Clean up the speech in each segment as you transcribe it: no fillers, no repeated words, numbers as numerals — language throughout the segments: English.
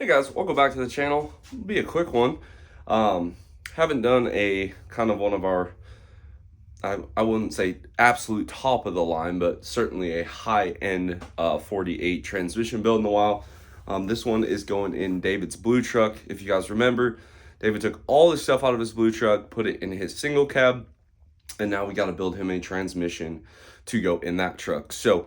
Hey guys, welcome back to the channel. It'll be a quick one. Haven't done a kind of one of our, I wouldn't say absolute top of the line, but certainly a high end 48 transmission build in a while. This one is going in David's blue truck. If you guys remember, David took all this stuff out of his blue truck, put it in his single cab, and now we got to build him a transmission to go in that truck. So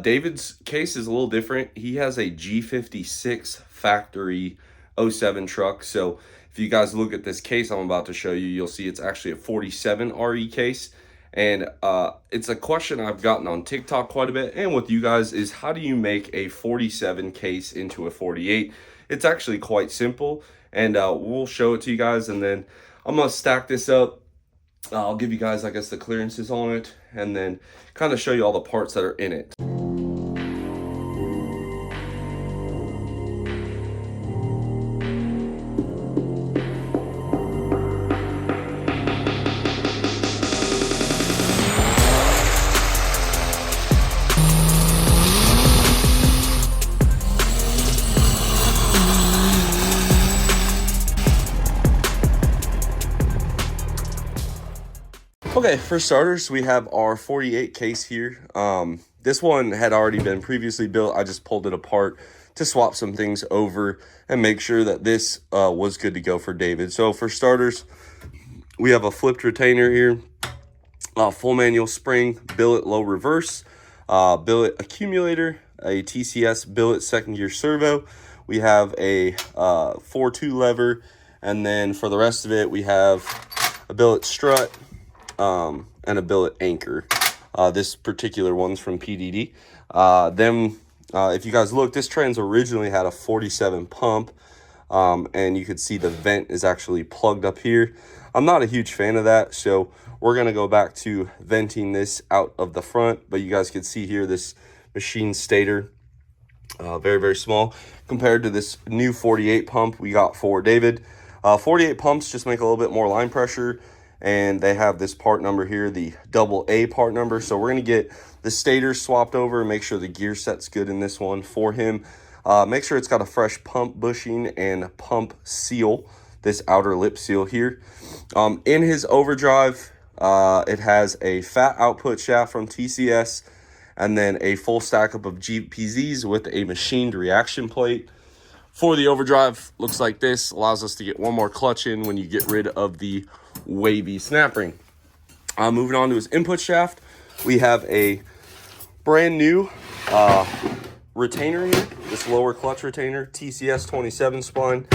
David's case is a little different. He has a G56 factory '07 truck. So if you guys look at this case I'm about to show you, you'll see it's actually a 47 RE case. And it's a question I've gotten on TikTok quite a bit and with you guys is, how do you make a 47 case into a 48? It's actually quite simple, and we'll show it to you guys, and then I'm gonna stack this up. I'll give you guys, I guess, the clearances on it, and then kind of show you all the parts that are in it. Okay, for starters, we have our 48 case here. This one had already been previously built. I just pulled it apart to swap some things over and make sure that this was good to go for David. So for starters, we have a flipped retainer here, full manual spring, billet low reverse, billet accumulator, a TCS billet second gear servo. We have a 4-2 lever, and then for the rest of it, we have a billet strut, and a billet anchor. This particular one's from PDD. If you guys look, this trans originally had a 47 pump, and you could see the vent is actually plugged up here. I'm not a huge fan of that, so we're gonna go back to venting this out of the front, but you guys can see here this machine stator, very, very small compared to this new 48 pump we got for David. 48 pumps just make a little bit more line pressure, and they have this part number here, the AA part number. So we're going to get the stator swapped over and make sure the gear set's good in this one for him. Make sure it's got a fresh pump bushing and pump seal, this outer lip seal here. In his overdrive, it has a fat output shaft from TCS, and then a full stack up of GPZs with a machined reaction plate. For the overdrive, looks like this. Allows us to get one more clutch in when you get rid of the wavy snap ring. Moving on to his input shaft, we have a brand new retainer here, this lower clutch retainer, TCS 27 spline.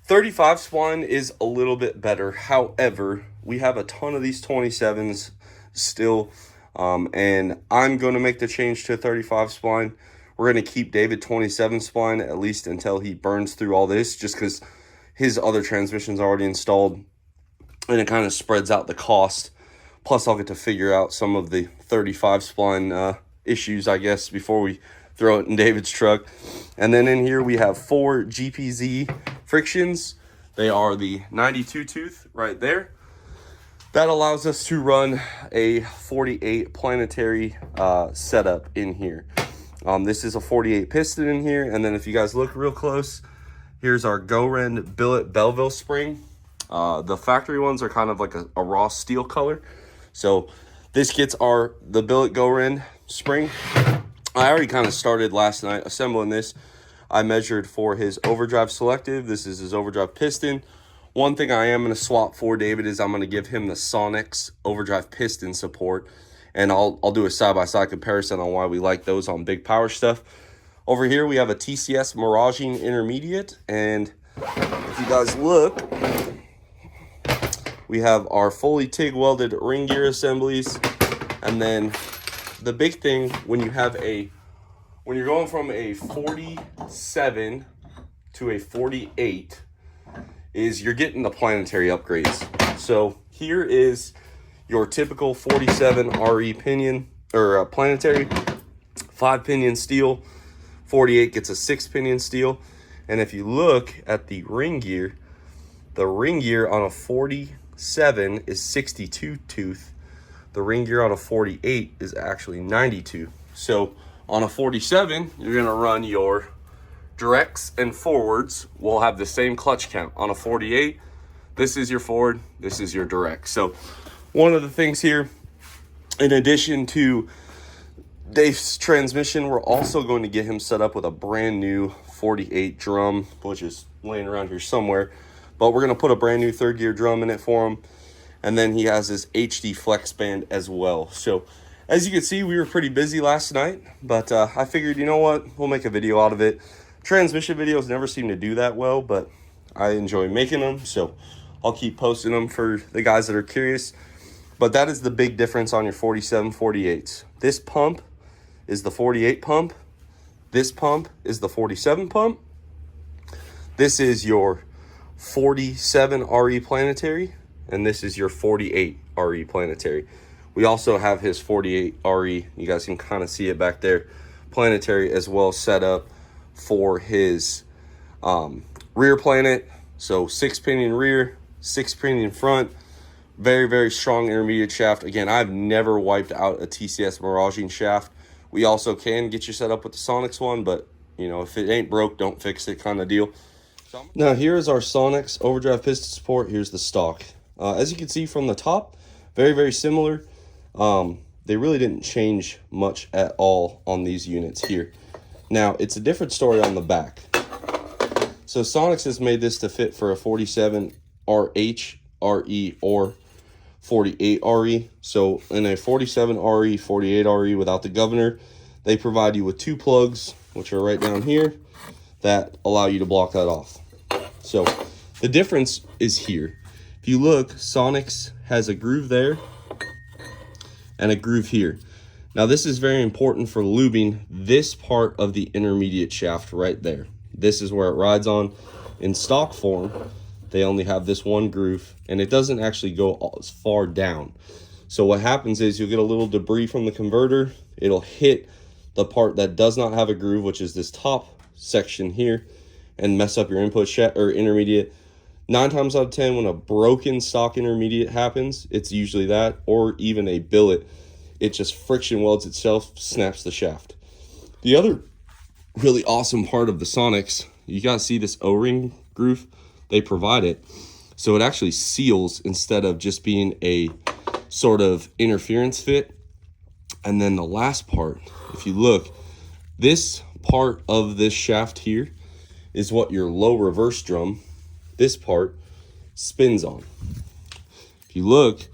35 spline is a little bit better. However, we have a ton of these 27s still, and I'm going to make the change to 35 spline. We're going to keep David 27 spline at least until he burns through all this, just because his other transmission's already installed, and it kind of spreads out the cost. Plus, I'll get to figure out some of the 35 spline issues, I guess, before we throw it in David's truck. And then in here, we have 4 GPZ frictions. They are the 92 tooth right there. That allows us to run a 48 planetary setup in here. This is a 48 piston in here, and then if you guys look real close, here's our Goren billet Belleville spring. The factory ones are kind of like a raw steel color. So this gets the billet Goren spring. I already kind of started last night assembling this. I measured for his overdrive selective. This is his overdrive piston. One thing I am going to swap for David is I'm going to give him the Sonics overdrive piston support. And I'll do a side-by-side comparison on why we like those on big power stuff. Over here, we have a TCS Miraging Intermediate. And if you guys look, we have our fully TIG welded ring gear assemblies. And then the big thing when you're going from a 47 to a 48 is you're getting the planetary upgrades. So here is your typical 47 RE pinion, or planetary, 5-pinion steel. 48 gets a 6-pinion steel. And if you look at the ring gear on a 47 is 62 tooth. The ring gear on a 48 is actually 92. So on a 47, you're gonna run your Directs and forwards will have the same clutch count. On a 48, this is your forward, this is your direct. So one of the things here, in addition to Dave's transmission, we're also going to get him set up with a brand new 48 drum, which is laying around here somewhere. But we're going to put a brand new 3rd gear drum in it for him. And then he has his HD flex band as well. So as you can see, we were pretty busy last night, but I figured, you know what, we'll make a video out of it. Transmission videos never seem to do that well, but I enjoy making them, so I'll keep posting them for the guys that are curious. But that is the big difference on your 47 48s. This pump is the 48 pump. This pump is the 47 pump. This is your 47 RE planetary, and this is your 48 RE planetary. We also have his 48 RE, you guys can kind of see it back there, planetary as well, set up for his rear planet. So 6-pinion rear, 6-pinion front, very, very strong intermediate shaft. Again, I've never wiped out a TCS Miraging shaft. We also can get you set up with the Sonics one, but you know, if it ain't broke, don't fix it kind of deal. Now here is our Sonics overdrive piston support. Here's the stock. As you can see from the top, very, very similar. They really didn't change much at all on these units here. Now, it's a different story on the back. So Sonics has made this to fit for a 47 RH, RE, or 48 RE. So in a 47 RE, 48 RE without the governor, they provide you with 2 plugs, which are right down here, that allow you to block that off. So the difference is here. If you look, Sonics has a groove there and a groove here. Now this is very important for lubing this part of the intermediate shaft right there. This is where it rides on. In stock form, they only have this one groove, and it doesn't actually go as far down. So what happens is you'll get a little debris from the converter. It'll hit the part that does not have a groove, which is this top section here, and mess up your input shaft or intermediate. 9 times out of 10, when a broken stock intermediate happens, it's usually that, or even a billet. It just friction welds itself, snaps the shaft. The other really awesome part of the Sonics, you guys see this O-ring groove? They provide it. So it actually seals instead of just being a sort of interference fit. And then the last part, if you look, this part of this shaft here is what your low reverse drum, this part, spins on. If you look,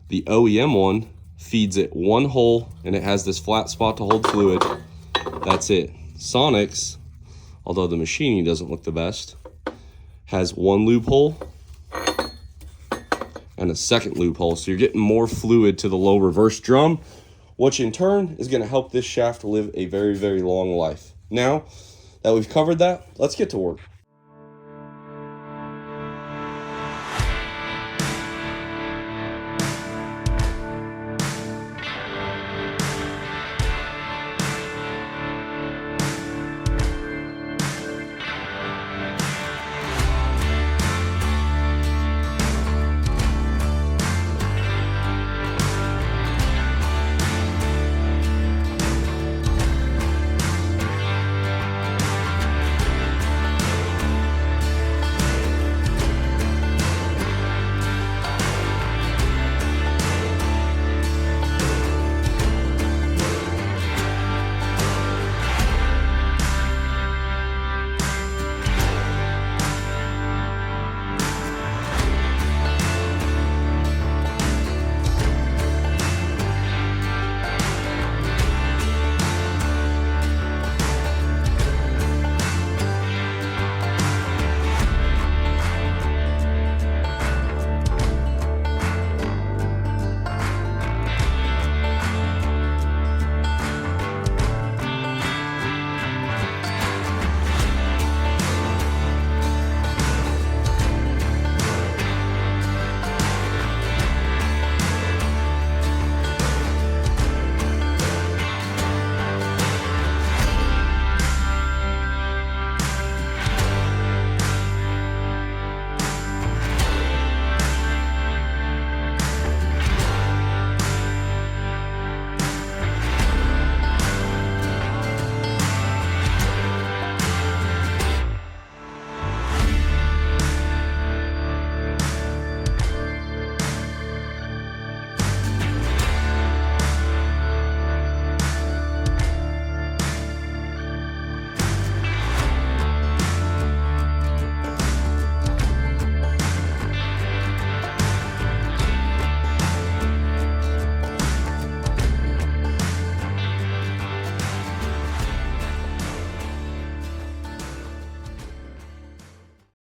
the OEM one feeds it one hole, and it has this flat spot to hold fluid. That's it. Sonics, although the machining doesn't look the best, has one loophole and a second loophole. So you're getting more fluid to the low reverse drum, which in turn is going to help this shaft live a very, very long life. Now that we've covered that, let's get to work.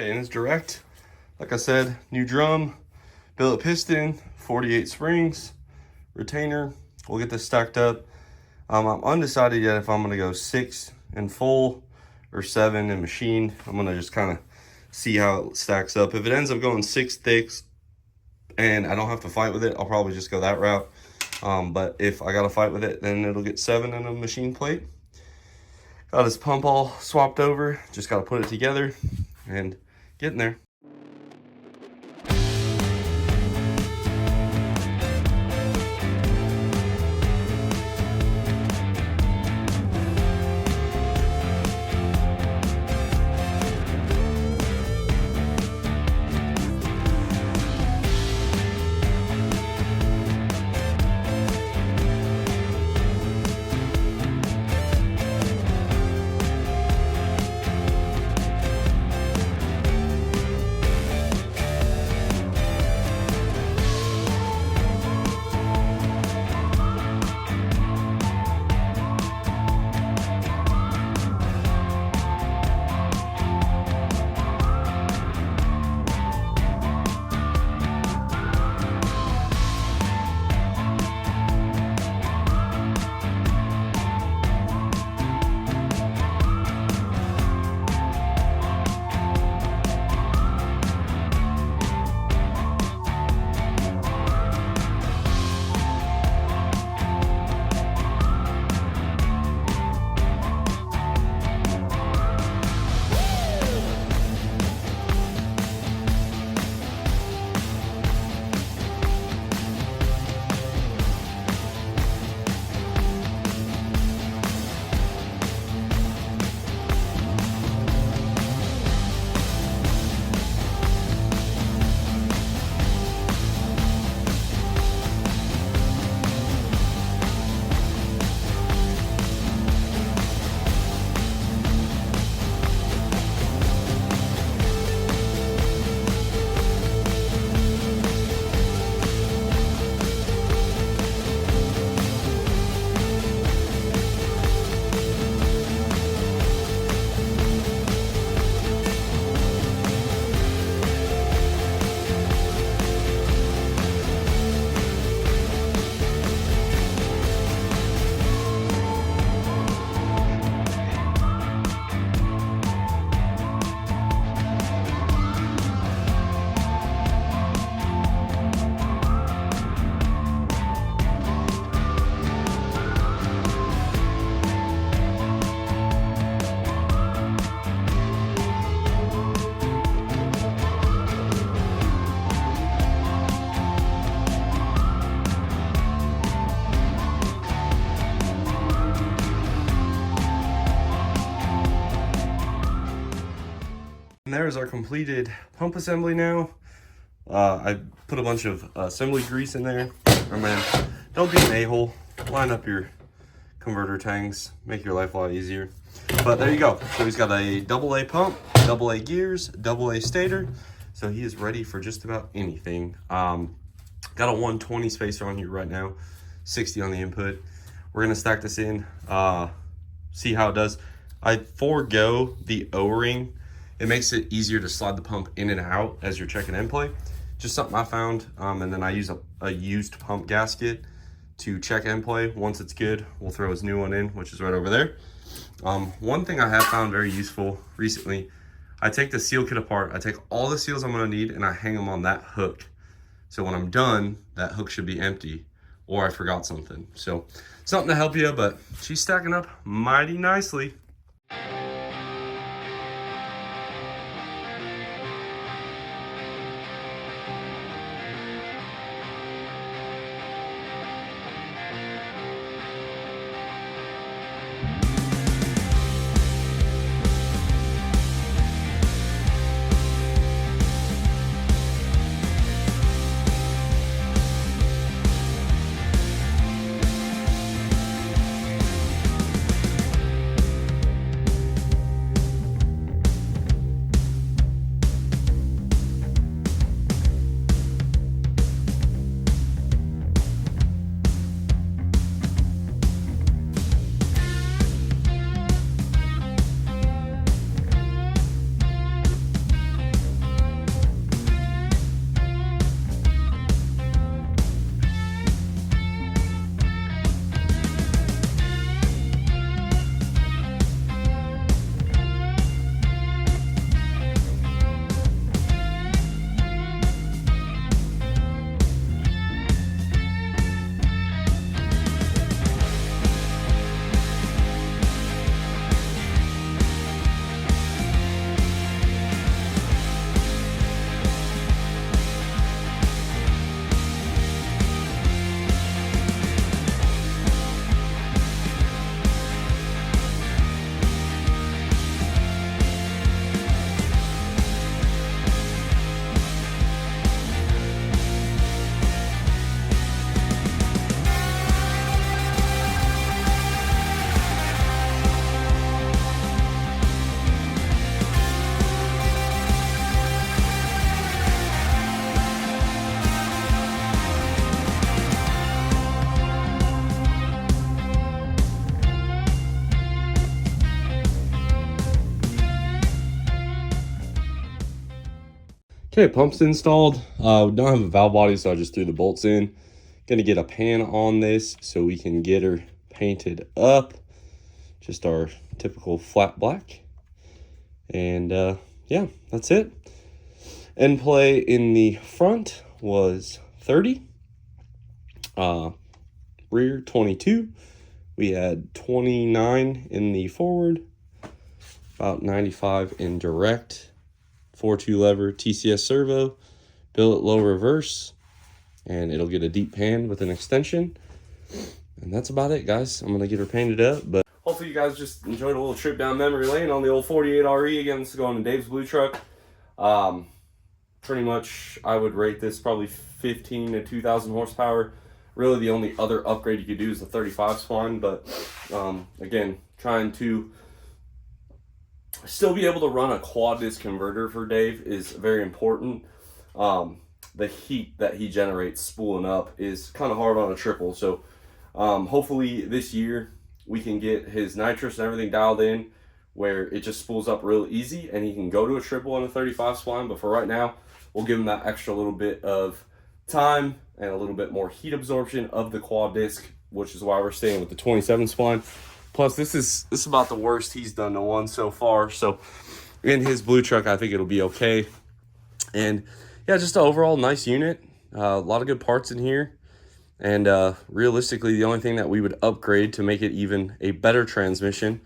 And it's direct. Like I said, new drum, billet piston, 48 springs, retainer. We'll get this stacked up. I'm undecided yet if I'm gonna go 6 in full or 7 in machine. I'm gonna just kind of see how it stacks up. If it ends up going 6 thicks and I don't have to fight with it, I'll probably just go that route. But if I gotta fight with it, then it'll get 7 in a machine plate. Got his pump all swapped over, just gotta put it together and getting there. And there's our completed pump assembly now. I put a bunch of assembly grease in there. Man, don't be an a-hole. Line up your converter tanks, make your life a lot easier. But there you go. So he's got a AA pump, AA gears, AA stator. So he is ready for just about anything. Got a 120 spacer on here right now, 60 on the input. We're gonna stack this in, see how it does. I forego the O-ring. It makes it easier to slide the pump in and out as you're checking end play. Just something I found. And then I use a used pump gasket to check end play. Once it's good, we'll throw his new one in, which is right over there. One thing I have found very useful recently, I take the seal kit apart. I take all the seals I'm gonna need and I hang them on that hook. So when I'm done, that hook should be empty or I forgot something. So something to help you, but she's stacking up mighty nicely. Okay, pump's installed. We don't have a valve body, so I just threw the bolts in. Gonna get a pan on this so we can get her painted up. Just our typical flat black. And yeah, that's it. End play in the front was 30. Rear 22. We had 29 in the forward. About 95 in direct. 4.2 lever TCS servo, billet low reverse, and it'll get a deep pan with an extension. And that's about it, guys. I'm going to get her painted up. But hopefully you guys just enjoyed a little trip down memory lane on the old 48 RE. Again, this is going to Dave's Blue Truck. Pretty much, I would rate this probably 15 to 2,000 horsepower. Really, the only other upgrade you could do is the 35 spline. But again, trying to still be able to run a quad disc converter for Dave is very important. The heat that he generates spooling up is kind of hard on a triple. So hopefully this year we can get his nitrous and everything dialed in where it just spools up real easy and he can go to a triple on a 35 spline. But for right now, we'll give him that extra little bit of time and a little bit more heat absorption of the quad disc, which is why we're staying with the 27 spline. Plus, this is about the worst he's done to one so far. So, in his blue truck, I think it'll be okay. And, yeah, just an overall nice unit. A lot of good parts in here. And, realistically, the only thing that we would upgrade to make it even a better transmission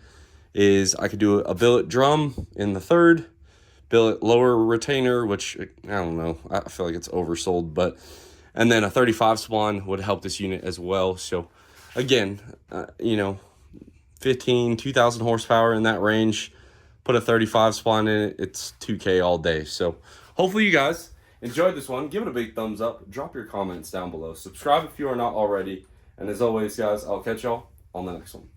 is I could do a billet drum in the third, billet lower retainer, which, I don't know, I feel like it's oversold. And then a 35 spline would help this unit as well. So, again, you know, 2,000 horsepower in that range, put a 35 spline in it, it's 2K all day. So hopefully you guys enjoyed this one. Give it a big thumbs up, drop your comments down below, subscribe if you are not already, and as always guys, I'll catch y'all on the next one.